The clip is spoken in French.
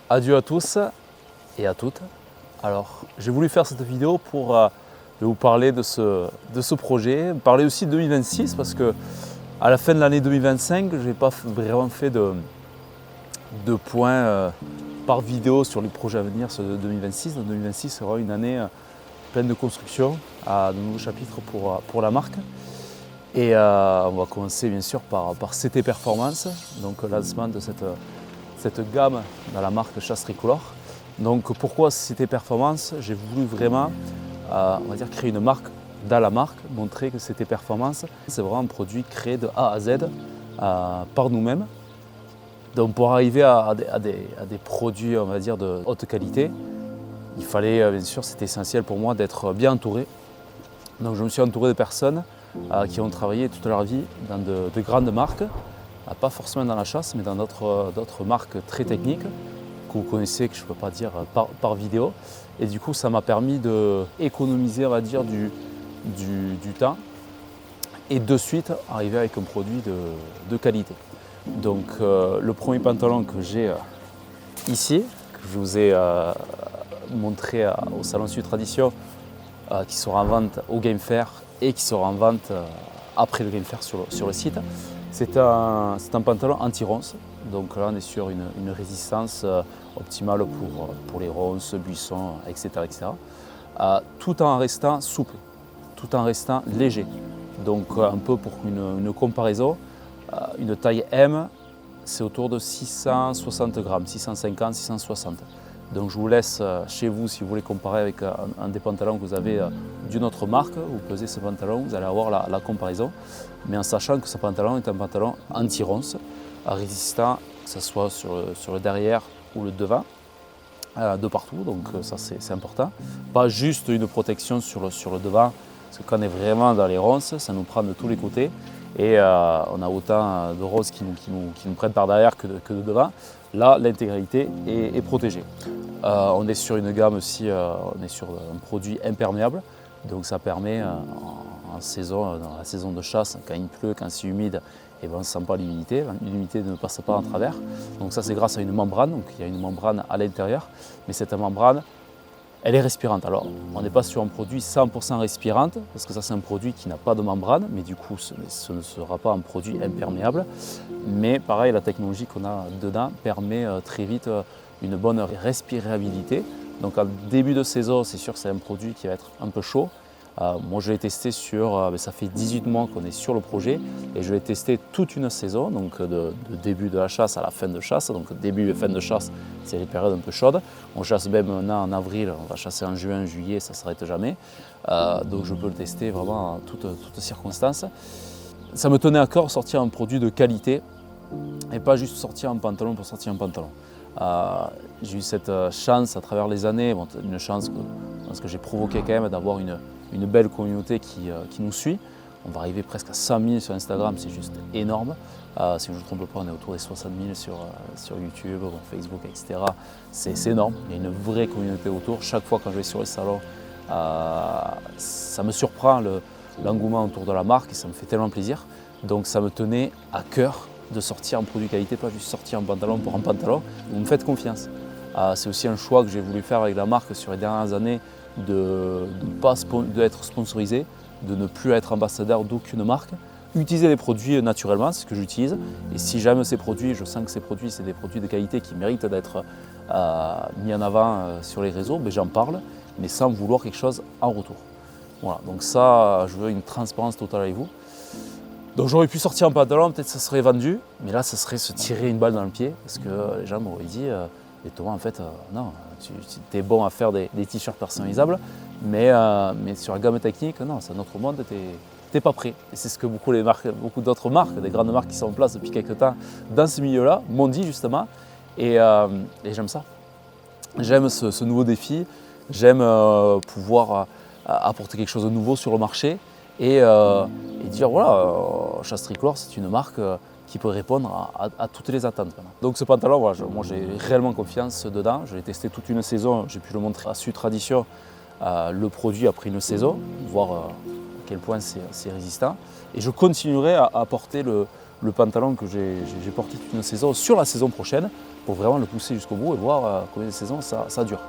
Adieu à tous et à toutes. Alors, j'ai voulu faire cette vidéo pour vous parler de ce projet, parler aussi de 2026 parce que à la fin de l'année 2025, je n'ai pas vraiment fait de points par vidéo sur les projets à venir sur 2026. Donc 2026 sera une année pleine de construction, de nouveaux chapitres pour la marque. Et on va commencer bien sûr par CT Performance, donc le lancement de cette gamme dans la marque Chasse Tricolore. Donc pourquoi CT Performance? J'ai voulu vraiment on va dire, créer une marque dans la marque, montrer que CT Performance, c'est vraiment un produit créé de A à Z par nous-mêmes. Donc pour arriver à des produits, on va dire, de haute qualité, il fallait, bien sûr, c'était essentiel pour moi d'être bien entouré. Donc je me suis entouré de personnes qui ont travaillé toute leur vie dans de grandes marques, pas forcément dans la chasse, mais dans d'autres marques très techniques que vous connaissez, que je ne peux pas dire par vidéo. Et du coup, ça m'a permis d'économiser, on va dire, du temps et de suite arriver avec un produit de qualité. Donc le premier pantalon que j'ai ici, que je vous ai montré au Salon Sud Tradition, qui sera en vente au Game Fair et qui sera en vente après le Game Fair sur le site. C'est un pantalon anti-ronces, donc là on est sur une résistance optimale pour les ronces, buissons, etc. Tout en restant souple, tout en restant léger. Donc un peu pour une comparaison, une taille M, c'est autour de 660 grammes, 650, 660. Donc je vous laisse chez vous, si vous voulez comparer avec un des pantalons que vous avez d'une autre marque, vous pesez ce pantalon, vous allez avoir la comparaison, mais en sachant que ce pantalon est un pantalon anti-ronces, résistant, que ce soit sur le derrière ou le devant, de partout, donc ça c'est important. Pas juste une protection sur le devant, parce que quand on est vraiment dans les ronces, ça nous prend de tous les côtés, et on a autant de ronces qui nous prennent par derrière que de devant. Là, l'intégralité est protégée. On est sur une gamme aussi, on est sur un produit imperméable, donc ça permet en saison, dans la saison de chasse, quand il pleut, quand c'est humide, et ben on ne sent pas l'humidité ne passe pas en travers. Donc ça c'est grâce à une membrane, donc il y a une membrane à l'intérieur, mais cette membrane, elle est respirante. Alors, on n'est pas sur un produit 100% respirante, parce que ça c'est un produit qui n'a pas de membrane, mais du coup ce ne sera pas un produit imperméable. Mais pareil, la technologie qu'on a dedans permet très vite une bonne respirabilité. Donc en début de saison, c'est sûr que c'est un produit qui va être un peu chaud. Moi je l'ai testé ça fait 18 mois qu'on est sur le projet et je l'ai testé toute une saison, donc de début de la chasse à la fin de chasse. Donc début et fin de chasse, c'est les périodes un peu chaudes. On chasse même maintenant en avril, on va chasser en juin, juillet, ça ne s'arrête jamais. Donc je peux le tester vraiment en toutes circonstances. Ça me tenait à cœur de sortir un produit de qualité et pas juste sortir un pantalon pour sortir un pantalon. J'ai eu cette chance à travers les années, une chance parce que j'ai provoqué quand même d'avoir une belle communauté qui nous suit. On va arriver presque à 100 000 sur Instagram, c'est juste énorme. Si je ne me trompe pas, on est autour des 60 000 sur YouTube, Facebook, etc. C'est énorme, il y a une vraie communauté autour. Chaque fois quand je vais sur les salons, ça me surprend l'engouement autour de la marque et ça me fait tellement plaisir. Donc ça me tenait à cœur de sortir un produit qualité, pas juste sortir un pantalon pour un pantalon. Vous me faites confiance. C'est aussi un choix que j'ai voulu faire avec la marque sur les dernières années d'être sponsorisé, de ne plus être ambassadeur d'aucune marque. Utiliser les produits naturellement, c'est ce que j'utilise. Et si j'aime ces produits, je sens que ces produits, c'est des produits de qualité qui méritent d'être mis en avant sur les réseaux, mais j'en parle, mais sans vouloir quelque chose en retour. Voilà, donc ça, je veux une transparence totale avec vous. Donc j'aurais pu sortir un pantalon, peut-être ça serait vendu, mais là ça serait se tirer une balle dans le pied, parce que les gens m'auraient dit et Thomas en fait non, tu es bon à faire des t-shirts personnalisables, mais sur la gamme technique, non, c'est un autre monde, t'es pas prêt. Et c'est ce que beaucoup d'autres marques, des grandes marques qui sont en place depuis quelques temps dans ce milieu-là, m'ont dit justement, et j'aime ça. J'aime ce nouveau défi, j'aime pouvoir apporter quelque chose de nouveau sur le marché, et dire voilà, Chasse Tricolore c'est une marque qui peut répondre à toutes les attentes. Donc ce pantalon, voilà, moi j'ai réellement confiance dedans, je l'ai testé toute une saison, j'ai pu le montrer à Sud Tradition, le produit après une saison, voir à quel point c'est résistant. Et je continuerai à apporter le pantalon que j'ai porté toute une saison sur la saison prochaine pour vraiment le pousser jusqu'au bout et voir combien de saisons ça dure.